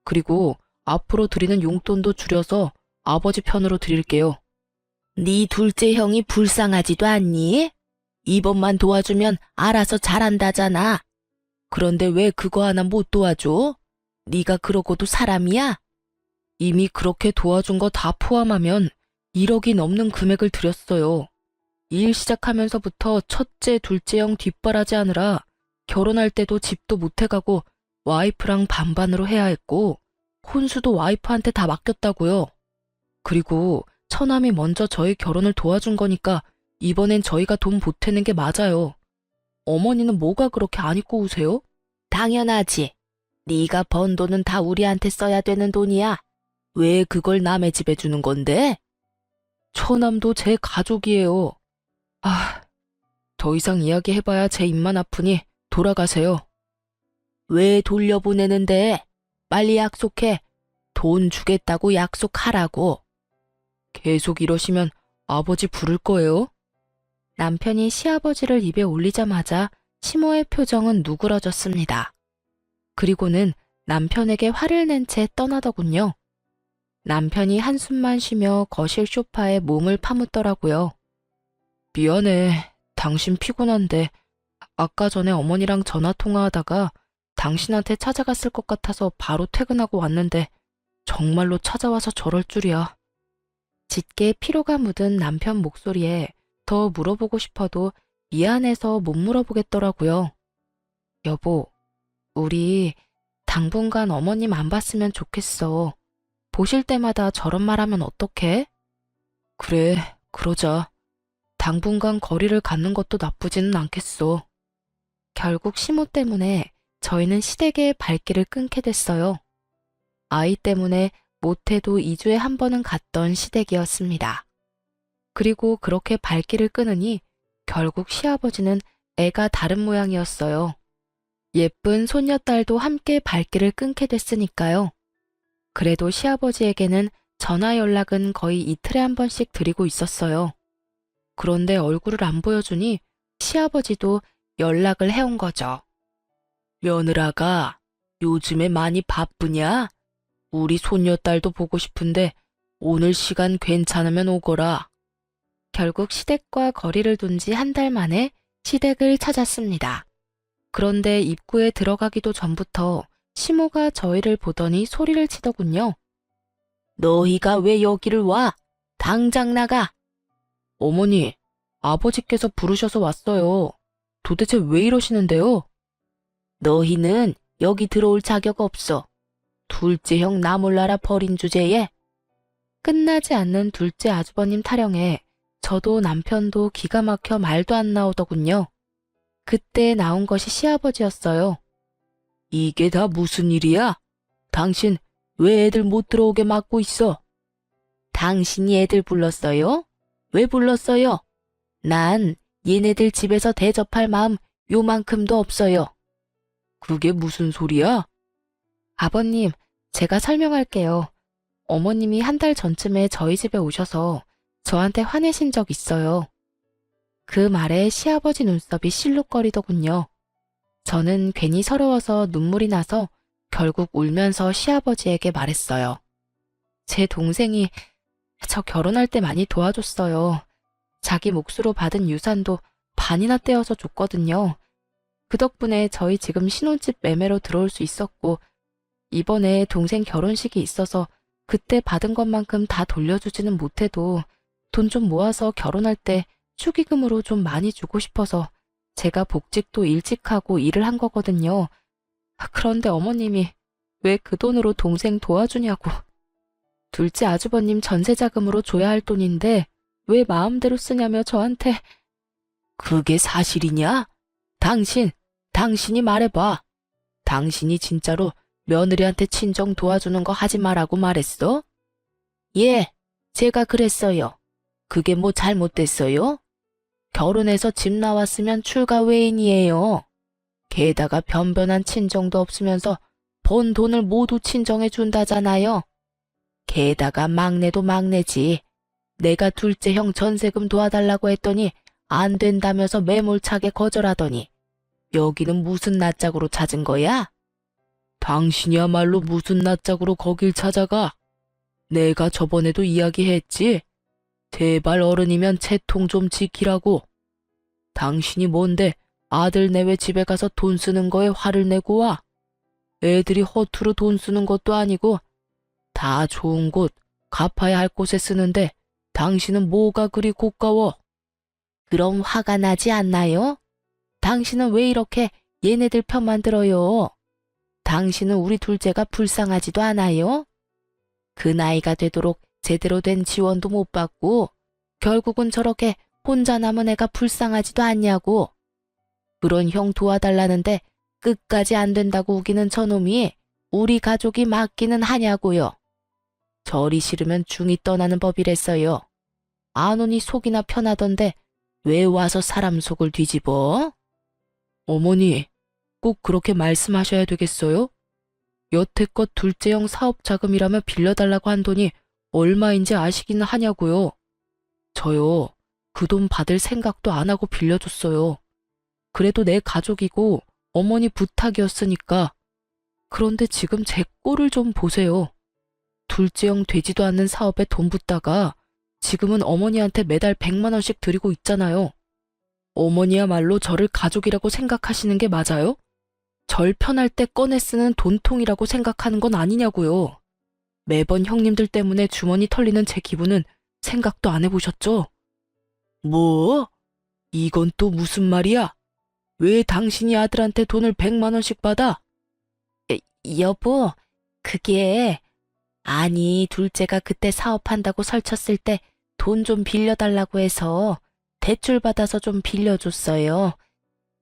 그리고 앞으로 드리는 용돈도 줄여서 아버지 편으로 드릴게요. 네 둘째 형이 불쌍하지도 않니? 이번만 도와주면 알아서 잘한다잖아. 그런데 왜 그거 하나 못 도와줘? 네가 그러고도 사람이야? 이미 그렇게 도와준 거 다 포함하면 1억이 넘는 금액을 드렸어요. 일 시작하면서부터 첫째, 둘째 형 뒷바라지 하느라 결혼할 때도 집도 못 해가고 와이프랑 반반으로 해야 했고 혼수도 와이프한테 다 맡겼다고요. 그리고 처남이 먼저 저희 결혼을 도와준 거니까 이번엔 저희가 돈 보태는 게 맞아요. 어머니는 뭐가 그렇게 안 입고 우세요? 당연하지. 네가 번 돈은 다 우리한테 써야 되는 돈이야. 왜 그걸 남의 집에 주는 건데? 처남도 제 가족이에요. 더 이상 이야기해봐야 제 입만 아프니 돌아가세요. 왜 돌려보내는데? 빨리 약속해. 돈 주겠다고 약속하라고. 계속 이러시면 아버지 부를 거예요. 남편이 시아버지를 입에 올리자마자 시모의 표정은 누그러졌습니다. 그리고는 남편에게 화를 낸 채 떠나더군요. 남편이 한숨만 쉬며 거실 소파에 몸을 파묻더라고요. 미안해. 당신 피곤한데 아까 전에 어머니랑 전화통화하다가 당신한테 찾아갔을 것 같아서 바로 퇴근하고 왔는데 정말로 찾아와서 저럴 줄이야. 짙게 피로가 묻은 남편 목소리에 더 물어보고 싶어도 미안해서 못 물어보겠더라고요. 여보, 우리 당분간 어머님 안 봤으면 좋겠어. 보실 때마다 저런 말하면 어떡해? 그래, 그러자. 당분간 거리를 갖는 것도 나쁘지는 않겠어. 결국 시모 때문에 저희는 시댁의 발길을 끊게 됐어요. 아이 때문에 못해도 2주에 한 번은 갔던 시댁이었습니다. 그리고 그렇게 발길을 끊으니 결국 시아버지는 애가 다른 모양이었어요. 예쁜 손녀딸도 함께 발길을 끊게 됐으니까요. 그래도 시아버지에게는 전화 연락은 거의 이틀에 한 번씩 드리고 있었어요. 그런데 얼굴을 안 보여주니 시아버지도 연락을 해온 거죠. 며느라가 요즘에 많이 바쁘냐? 우리 손녀딸도 보고 싶은데 오늘 시간 괜찮으면 오거라. 결국 시댁과 거리를 둔 지 한 달 만에 시댁을 찾았습니다. 그런데 입구에 들어가기도 전부터 시모가 저희를 보더니 소리를 치더군요. 너희가 왜 여기를 와? 당장 나가! 어머니, 아버지께서 부르셔서 왔어요. 도대체 왜 이러시는데요? 너희는 여기 들어올 자격 없어. 둘째 형 나 몰라라 버린 주제에. 끝나지 않는 둘째 아주버님 타령에 저도 남편도 기가 막혀 말도 안 나오더군요. 그때 나온 것이 시아버지였어요. 이게 다 무슨 일이야? 당신 왜 애들 못 들어오게 막고 있어? 당신이 애들 불렀어요? 왜 불렀어요? 난 얘네들 집에서 대접할 마음 요만큼도 없어요. 그게 무슨 소리야? 아버님, 제가 설명할게요. 어머님이 한 달 전쯤에 저희 집에 오셔서 저한테 화내신 적 있어요. 그 말에 시아버지 눈썹이 실룩거리더군요. 저는 괜히 서러워서 눈물이 나서 결국 울면서 시아버지에게 말했어요. 제 동생이 저 결혼할 때 많이 도와줬어요. 자기 몫으로 받은 유산도 반이나 떼어서 줬거든요. 그 덕분에 저희 지금 신혼집 매매로 들어올 수 있었고 이번에 동생 결혼식이 있어서 그때 받은 것만큼 다 돌려주지는 못해도 돈 좀 모아서 결혼할 때 축의금으로 좀 많이 주고 싶어서 제가 복직도 일찍 하고 일을 한 거거든요. 그런데 어머님이 왜 그 돈으로 동생 도와주냐고. 둘째 아주버님 전세자금으로 줘야 할 돈인데 왜 마음대로 쓰냐며 저한테. 그게 사실이냐? 당신이 말해봐. 당신이 진짜로 며느리한테 친정 도와주는 거 하지 말라고 말했어? 예, 제가 그랬어요. 그게 뭐 잘못됐어요? 결혼해서 집 나왔으면 출가 외인이에요. 게다가 변변한 친정도 없으면서 번 돈을 모두 친정해 준다잖아요. 게다가 막내도 막내지. 내가 둘째 형 전세금 도와달라고 했더니 안 된다면서 매몰차게 거절하더니 여기는 무슨 낯짝으로 찾은 거야? 당신이야말로 무슨 낯짝으로 거길 찾아가? 내가 저번에도 이야기했지. 제발 어른이면 채통 좀 지키라고. 당신이 뭔데 아들 내외 집에 가서 돈 쓰는 거에 화를 내고 와. 애들이 허투루 돈 쓰는 것도 아니고 다 좋은 곳, 갚아야 할 곳에 쓰는데 당신은 뭐가 그리 고가워? 그럼 화가 나지 않나요? 당신은 왜 이렇게 얘네들 편만 들어요? 당신은 우리 둘째가 불쌍하지도 않아요? 그 나이가 되도록 제대로 된 지원도 못 받고 결국은 저렇게 혼자 남은 애가 불쌍하지도 않냐고. 그런 형 도와달라는데 끝까지 안 된다고 우기는 저놈이 우리 가족이 맞기는 하냐고요. 저리 싫으면 중이 떠나는 법이랬어요. 안 오니 속이나 편하던데 왜 와서 사람 속을 뒤집어? 어머니, 꼭 그렇게 말씀하셔야 되겠어요? 여태껏 둘째형 사업자금이라며 빌려달라고 한 돈이 얼마인지 아시기는 하냐고요. 저요, 그 돈 받을 생각도 안 하고 빌려줬어요. 그래도 내 가족이고 어머니 부탁이었으니까. 그런데 지금 제 꼴을 좀 보세요. 둘째형 되지도 않는 사업에 돈 붓다가 지금은 어머니한테 매달 100만 원씩 드리고 있잖아요. 어머니야말로 저를 가족이라고 생각하시는 게 맞아요? 절 편할 때 꺼내 쓰는 돈통이라고 생각하는 건 아니냐고요. 매번 형님들 때문에 주머니 털리는 제 기분은 생각도 안 해보셨죠? 뭐? 이건 또 무슨 말이야? 왜 당신이 아들한테 돈을 100만 원씩 받아? 여보, 그게... 아니, 둘째가 그때 사업한다고 설쳤을 때 돈 좀 빌려달라고 해서 대출 받아서 좀 빌려줬어요.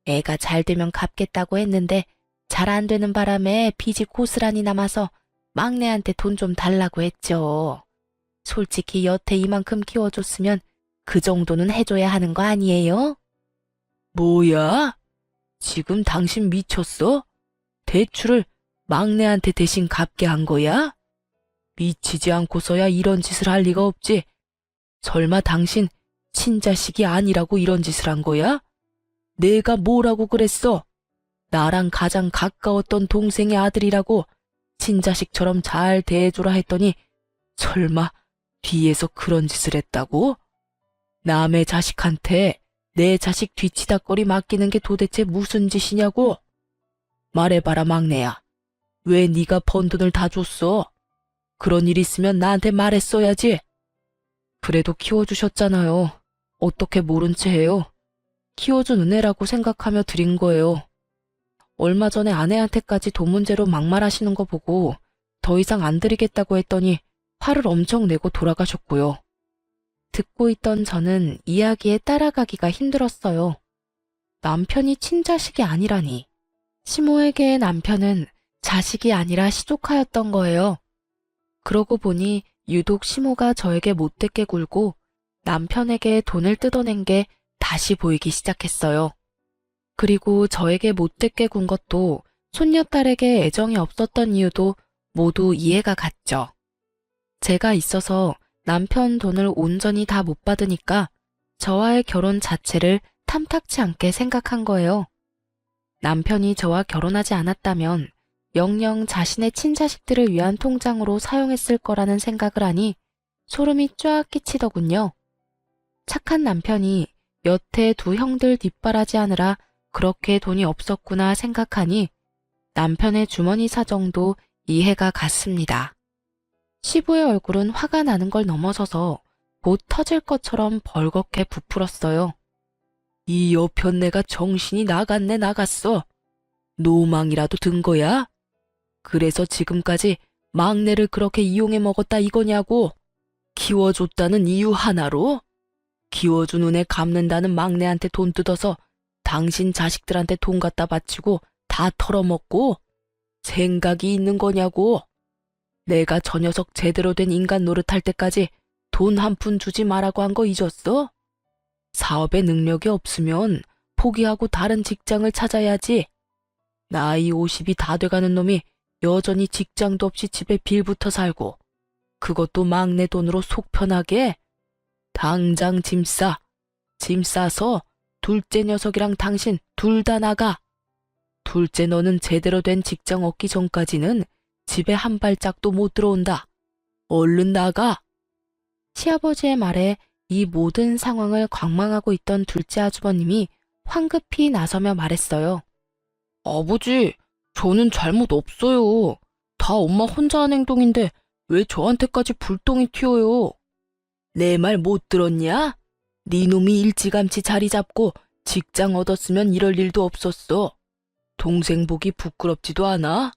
애가 잘 되면 갚겠다고 했는데 잘 안 되는 바람에 빚이 고스란히 남아서 막내한테 돈 좀 달라고 했죠. 솔직히 여태 이만큼 키워줬으면 그 정도는 해줘야 하는 거 아니에요? 뭐야? 지금 당신 미쳤어? 대출을 막내한테 대신 갚게 한 거야? 미치지 않고서야 이런 짓을 할 리가 없지. 설마 당신 친자식이 아니라고 이런 짓을 한 거야? 내가 뭐라고 그랬어? 나랑 가장 가까웠던 동생의 아들이라고 친자식처럼 잘 대해주라 했더니 설마 뒤에서 그런 짓을 했다고? 남의 자식한테 내 자식 뒤치다꺼리 맡기는 게 도대체 무슨 짓이냐고? 말해봐라 막내야. 왜 네가 번 돈을 다 줬어? 그런 일 있으면 나한테 말했어야지. 그래도 키워주셨잖아요. 어떻게 모른 채 해요? 키워준 은혜라고 생각하며 드린 거예요. 얼마 전에 아내한테까지 돈 문제로 막말하시는 거 보고 더 이상 안 드리겠다고 했더니 화를 엄청 내고 돌아가셨고요. 듣고 있던 저는 이야기에 따라가기가 힘들었어요. 남편이 친자식이 아니라니. 시모에게의 남편은 자식이 아니라 시조카였던 거예요. 그러고 보니 유독 시모가 저에게 못되게 굴고 남편에게 돈을 뜯어낸 게 다시 보이기 시작했어요. 그리고 저에게 못되게 군 것도 손녀딸에게 애정이 없었던 이유도 모두 이해가 갔죠. 제가 있어서 남편 돈을 온전히 다 못 받으니까 저와의 결혼 자체를 탐탁치 않게 생각한 거예요. 남편이 저와 결혼하지 않았다면 영영 자신의 친자식들을 위한 통장으로 사용했을 거라는 생각을 하니 소름이 쫙 끼치더군요. 착한 남편이 여태 두 형들 뒷바라지하느라 그렇게 돈이 없었구나 생각하니 남편의 주머니 사정도 이해가 갔습니다. 시부의 얼굴은 화가 나는 걸 넘어서서 곧 터질 것처럼 벌겋게 부풀었어요. 이 여편네가 정신이 나갔네 나갔어. 노망이라도 든 거야? 그래서 지금까지 막내를 그렇게 이용해 먹었다 이거냐고? 키워줬다는 이유 하나로? 키워준 은혜 갚는다는 막내한테 돈 뜯어서 당신 자식들한테 돈 갖다 바치고 다 털어먹고 생각이 있는 거냐고? 내가 저 녀석 제대로 된 인간 노릇할 때까지 돈 한 푼 주지 말라고 한 거 잊었어? 사업에 능력이 없으면 포기하고 다른 직장을 찾아야지. 나이 50이 다 돼가는 놈이 여전히 직장도 없이 집에 빌붙어 살고 그것도 막내 돈으로 속 편하게? 당장 짐 싸. 짐 싸서 둘째 녀석이랑 당신 둘 다 나가. 둘째 너는 제대로 된 직장 얻기 전까지는 집에 한 발짝도 못 들어온다. 얼른 나가. 시아버지의 말에 이 모든 상황을 관망하고 있던 둘째 아주버님이 황급히 나서며 말했어요. 아버지, 저는 잘못 없어요. 다 엄마 혼자 한 행동인데 왜 저한테까지 불똥이 튀어요? 내 말 못 들었냐? 네 놈이 일찌감치 자리 잡고 직장 얻었으면 이럴 일도 없었어. 동생 보기 부끄럽지도 않아?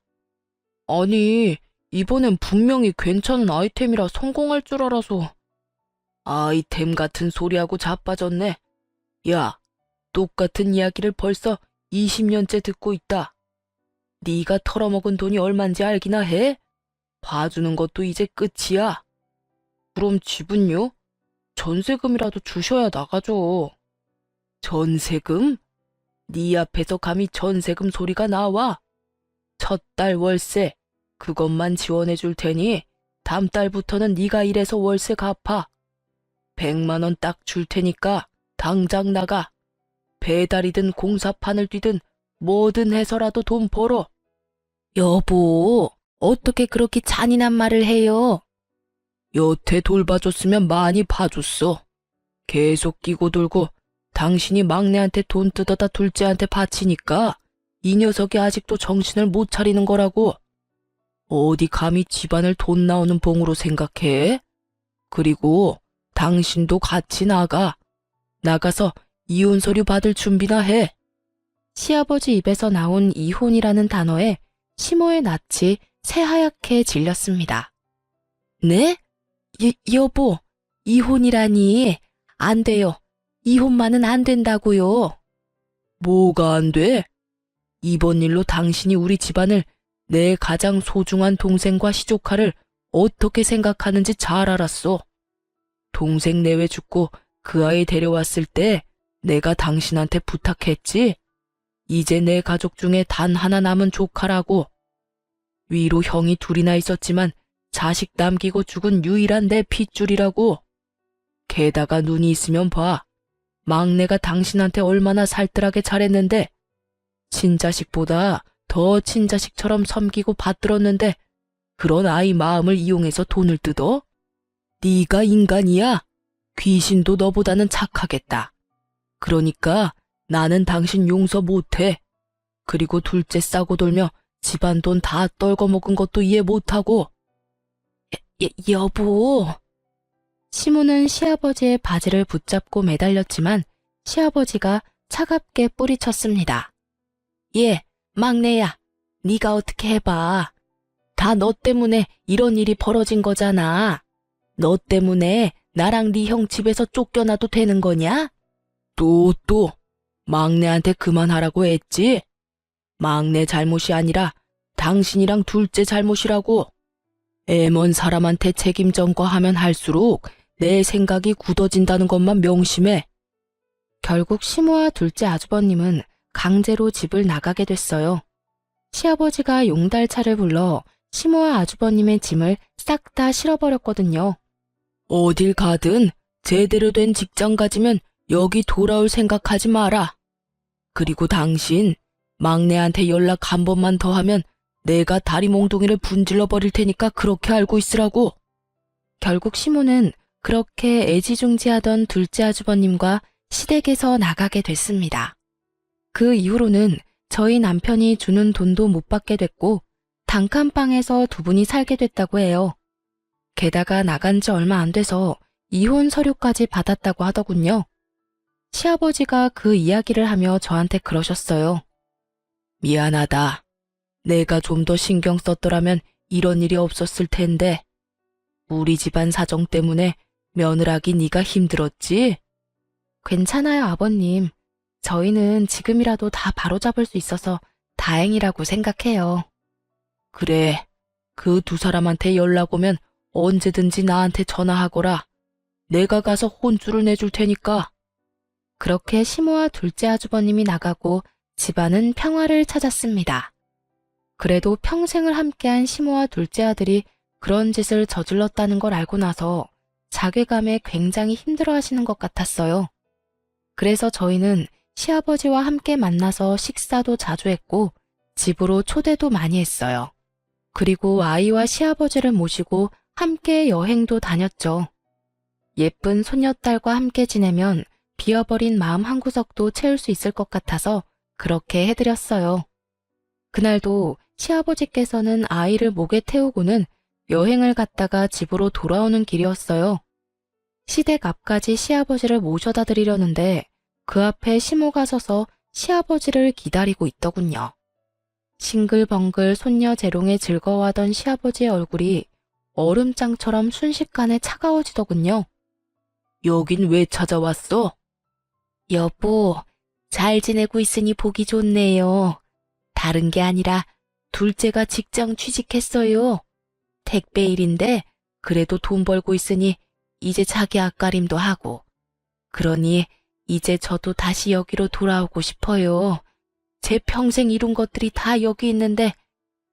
아니, 이번엔 분명히 괜찮은 아이템이라 성공할 줄 알아서. 아이템 같은 소리하고 자빠졌네. 야, 똑같은 이야기를 벌써 20년째 듣고 있다. 네가 털어먹은 돈이 얼만지 알기나 해? 봐주는 것도 이제 끝이야. 그럼 집은요? 전세금이라도 주셔야 나가죠. 전세금? 네 앞에서 감히 전세금 소리가 나와? 첫 달 월세, 그것만 지원해 줄 테니 다음 달부터는 네가 일해서 월세 갚아. 100만 원 딱 줄 테니까 당장 나가. 배달이든 공사판을 뛰든 뭐든 해서라도 돈 벌어. 여보, 어떻게 그렇게 잔인한 말을 해요? 여태 돌봐줬으면 많이 봐줬어. 계속 끼고 돌고 당신이 막내한테 돈 뜯어다 둘째한테 바치니까 이 녀석이 아직도 정신을 못 차리는 거라고. 어디 감히 집안을 돈 나오는 봉으로 생각해? 그리고 당신도 같이 나가. 나가서 이혼 서류 받을 준비나 해. 시아버지 입에서 나온 이혼이라는 단어에 시모의 낯이 새하얗게 질렸습니다. 네? 여보, 이혼이라니. 안 돼요. 이혼만은 안 된다고요. 뭐가 안 돼? 이번 일로 당신이 우리 집안을 내 가장 소중한 동생과 시조카를 어떻게 생각하는지 잘 알았어. 동생 내외 죽고 그 아이 데려왔을 때 내가 당신한테 부탁했지? 이제 내 가족 중에 단 하나 남은 조카라고. 위로 형이 둘이나 있었지만 자식 남기고 죽은 유일한 내 핏줄이라고. 게다가 눈이 있으면 봐. 막내가 당신한테 얼마나 살뜰하게 잘했는데 친자식보다 더 친자식처럼 섬기고 받들었는데 그런 아이 마음을 이용해서 돈을 뜯어? 네가 인간이야? 귀신도 너보다는 착하겠다. 그러니까 나는 당신 용서 못해. 그리고 둘째 싸고 돌며 집안 돈 다 떨궈먹은 것도 이해 못하고. 여보. 시모는 시아버지의 바지를 붙잡고 매달렸지만 시아버지가 차갑게 뿌리쳤습니다. 막내야, 네가 어떻게 해봐. 다 너 때문에 이런 일이 벌어진 거잖아. 너 때문에 나랑 네 형 집에서 쫓겨나도 되는 거냐? 또 막내한테 그만하라고 했지? 막내 잘못이 아니라 당신이랑 둘째 잘못이라고. 애먼 사람한테 책임 전가하면 할수록 내 생각이 굳어진다는 것만 명심해. 결국 시모와 둘째 아주버님은 강제로 집을 나가게 됐어요. 시아버지가 용달차를 불러 시모와 아주버님의 짐을 싹 다 실어버렸거든요. 어딜 가든 제대로 된 직장 가지면 여기 돌아올 생각하지 마라. 그리고 당신, 막내한테 연락 한 번만 더 하면 내가 다리 몽둥이를 분질러 버릴 테니까 그렇게 알고 있으라고. 결국 시모는 그렇게 애지중지하던 둘째 아주버님과 시댁에서 나가게 됐습니다. 그 이후로는 저희 남편이 주는 돈도 못 받게 됐고 단칸방에서 두 분이 살게 됐다고 해요. 게다가 나간 지 얼마 안 돼서 이혼 서류까지 받았다고 하더군요. 시아버지가 그 이야기를 하며 저한테 그러셨어요. 미안하다. 내가 좀 더 신경 썼더라면 이런 일이 없었을 텐데. 우리 집안 사정 때문에 며느라기 네가 힘들었지? 괜찮아요, 아버님. 저희는 지금이라도 다 바로잡을 수 있어서 다행이라고 생각해요. 그래, 그 두 사람한테 연락 오면 언제든지 나한테 전화하거라. 내가 가서 혼쭐을 내줄 테니까. 그렇게 시모와 둘째 아주버님이 나가고 집안은 평화를 찾았습니다. 그래도 평생을 함께한 시모와 둘째 아들이 그런 짓을 저질렀다는 걸 알고 나서 자괴감에 굉장히 힘들어하시는 것 같았어요. 그래서 저희는 시아버지와 함께 만나서 식사도 자주 했고 집으로 초대도 많이 했어요. 그리고 아이와 시아버지를 모시고 함께 여행도 다녔죠. 예쁜 손녀딸과 함께 지내면 비어버린 마음 한구석도 채울 수 있을 것 같아서 그렇게 해드렸어요. 그날도 시아버지께서는 아이를 목에 태우고는 여행을 갔다가 집으로 돌아오는 길이었어요. 시댁 앞까지 시아버지를 모셔다 드리려는데 그 앞에 시모가 서서 시아버지를 기다리고 있더군요. 싱글벙글 손녀 재롱에 즐거워하던 시아버지의 얼굴이 얼음장처럼 순식간에 차가워지더군요. 여긴 왜 찾아왔어? 여보, 잘 지내고 있으니 보기 좋네요. 다른 게 아니라 둘째가 직장 취직했어요. 택배 일인데 그래도 돈 벌고 있으니 이제 자기 앞가림도 하고. 그러니 이제 저도 다시 여기로 돌아오고 싶어요. 제 평생 이룬 것들이 다 여기 있는데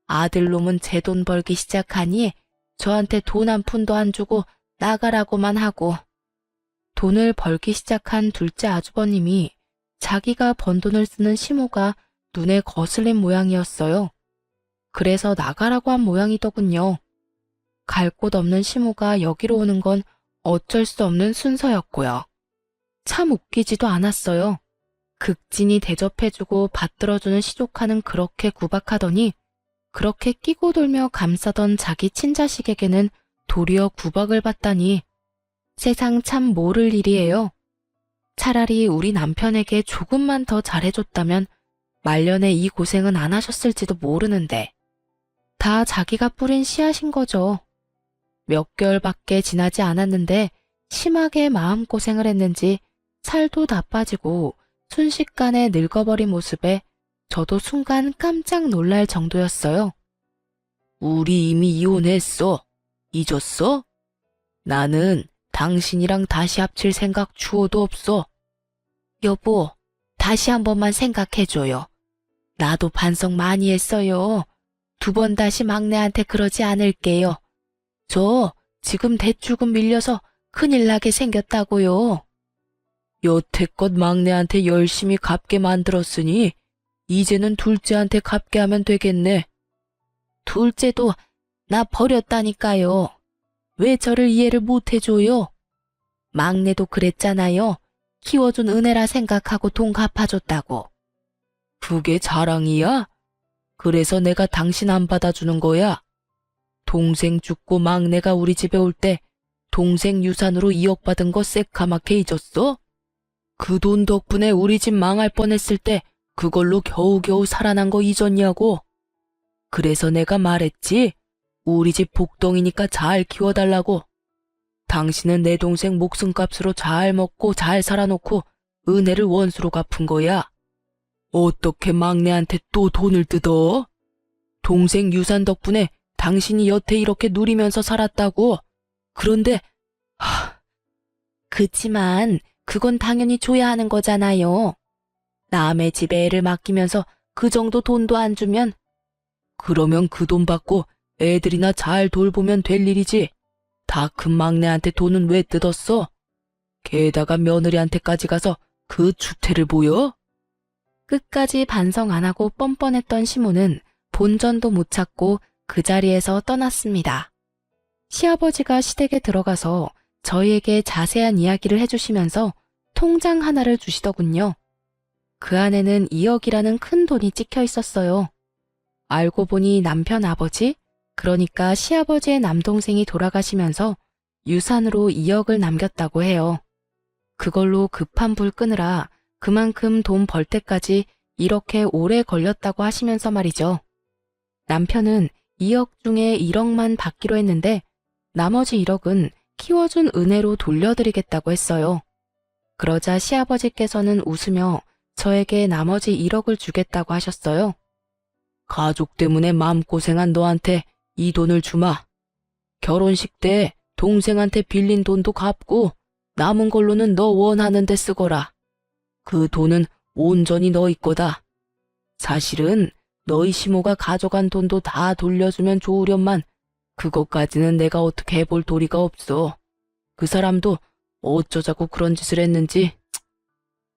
아들놈은 제 돈 벌기 시작하니 저한테 돈 한 푼도 안 주고 나가라고만 하고. 돈을 벌기 시작한 둘째 아주버님이 자기가 번 돈을 쓰는 시모가 눈에 거슬린 모양이었어요. 그래서 나가라고 한 모양이더군요. 갈 곳 없는 시모가 여기로 오는 건 어쩔 수 없는 순서였고요. 참 웃기지도 않았어요. 극진히 대접해주고 받들어주는 시조카는 그렇게 구박하더니 그렇게 끼고 돌며 감싸던 자기 친자식에게는 도리어 구박을 받다니 세상 참 모를 일이에요. 차라리 우리 남편에게 조금만 더 잘해줬다면 말년에 이 고생은 안 하셨을지도 모르는데 다 자기가 뿌린 씨앗인 거죠. 몇 개월밖에 지나지 않았는데 심하게 마음고생을 했는지 살도 다 빠지고 순식간에 늙어버린 모습에 저도 순간 깜짝 놀랄 정도였어요. 우리 이미 이혼했어. 잊었어? 나는 당신이랑 다시 합칠 생각 추호도 없어. 여보, 다시 한 번만 생각해줘요. 나도 반성 많이 했어요. 2번 다시 막내한테 그러지 않을게요. 저 지금 대출금 밀려서 큰일 나게 생겼다고요. 여태껏 막내한테 열심히 갚게 만들었으니 이제는 둘째한테 갚게 하면 되겠네. 둘째도 나 버렸다니까요. 왜 저를 이해를 못 해줘요? 막내도 그랬잖아요. 키워준 은혜라 생각하고 돈 갚아줬다고. 그게 자랑이야? 그래서 내가 당신 안 받아주는 거야. 동생 죽고 막내가 우리 집에 올 때 동생 유산으로 2억 받은 거 새카맣게 잊었어? 그 돈 덕분에 우리 집 망할 뻔했을 때 그걸로 겨우겨우 살아난 거 잊었냐고. 그래서 내가 말했지. 우리 집 복덩이니까 잘 키워달라고. 당신은 내 동생 목숨값으로 잘 먹고 잘 살아놓고 은혜를 원수로 갚은 거야. 어떻게 막내한테 또 돈을 뜯어? 동생 유산 덕분에 당신이 여태 이렇게 누리면서 살았다고. 그런데 그치만 그건 당연히 줘야 하는 거잖아요. 남의 집에 애를 맡기면서 그 정도 돈도 안 주면 그러면 그 돈 받고 애들이나 잘 돌보면 될 일이지. 다 큰 막내한테 돈은 왜 뜯었어? 게다가 며느리한테까지 가서 그 추태를 보여? 끝까지 반성 안 하고 뻔뻔했던 시모는 본전도 못 찾고 그 자리에서 떠났습니다. 시아버지가 시댁에 들어가서 저희에게 자세한 이야기를 해주시면서 통장 하나를 주시더군요. 그 안에는 2억이라는 큰 돈이 찍혀 있었어요. 알고 보니 남편 아버지, 그러니까 시아버지의 남동생이 돌아가시면서 유산으로 2억을 남겼다고 해요. 그걸로 급한 불 끄느라 그만큼 돈 벌 때까지 이렇게 오래 걸렸다고 하시면서 말이죠. 남편은 2억 중에 1억만 받기로 했는데 나머지 1억은 키워준 은혜로 돌려드리겠다고 했어요. 그러자 시아버지께서는 웃으며 저에게 나머지 1억을 주겠다고 하셨어요. 가족 때문에 마음고생한 너한테 이 돈을 주마. 결혼식 때 동생한테 빌린 돈도 갚고 남은 걸로는 너 원하는 데 쓰거라. 그 돈은 온전히 너희 거다. 사실은 너희 시모가 가져간 돈도 다 돌려주면 좋으련만 그것까지는 내가 어떻게 해볼 도리가 없어. 그 사람도 어쩌자고 그런 짓을 했는지.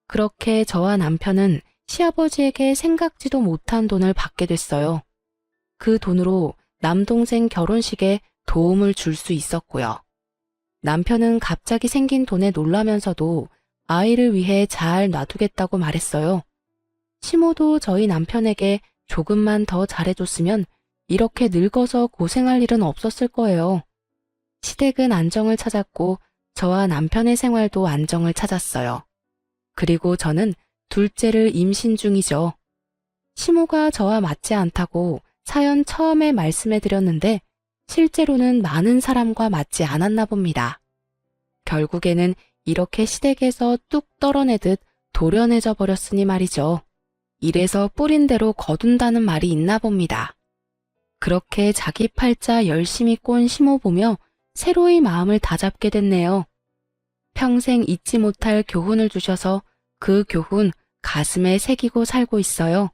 그렇게 저와 남편은 시아버지에게 생각지도 못한 돈을 받게 됐어요. 그 돈으로 남동생 결혼식에 도움을 줄 수 있었고요. 남편은 갑자기 생긴 돈에 놀라면서도 아이를 위해 잘 놔두겠다고 말했어요. 시모도 저희 남편에게 조금만 더 잘해줬으면 이렇게 늙어서 고생할 일은 없었을 거예요. 시댁은 안정을 찾았고 저와 남편의 생활도 안정을 찾았어요. 그리고 저는 둘째를 임신 중이죠. 시모가 저와 맞지 않다고 사연 처음에 말씀해드렸는데 실제로는 많은 사람과 맞지 않았나 봅니다. 결국에는 이렇게 시댁에서 뚝 떨어내듯 도련해져 버렸으니 말이죠. 이래서 뿌린 대로 거둔다는 말이 있나 봅니다. 그렇게 자기 팔자 열심히 꼰 시모 보며 새로이 마음을 다잡게 됐네요. 평생 잊지 못할 교훈을 주셔서 그 교훈 가슴에 새기고 살고 있어요.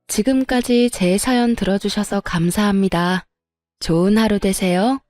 지금까지 제 사연 들어주셔서 감사합니다. 좋은 하루 되세요.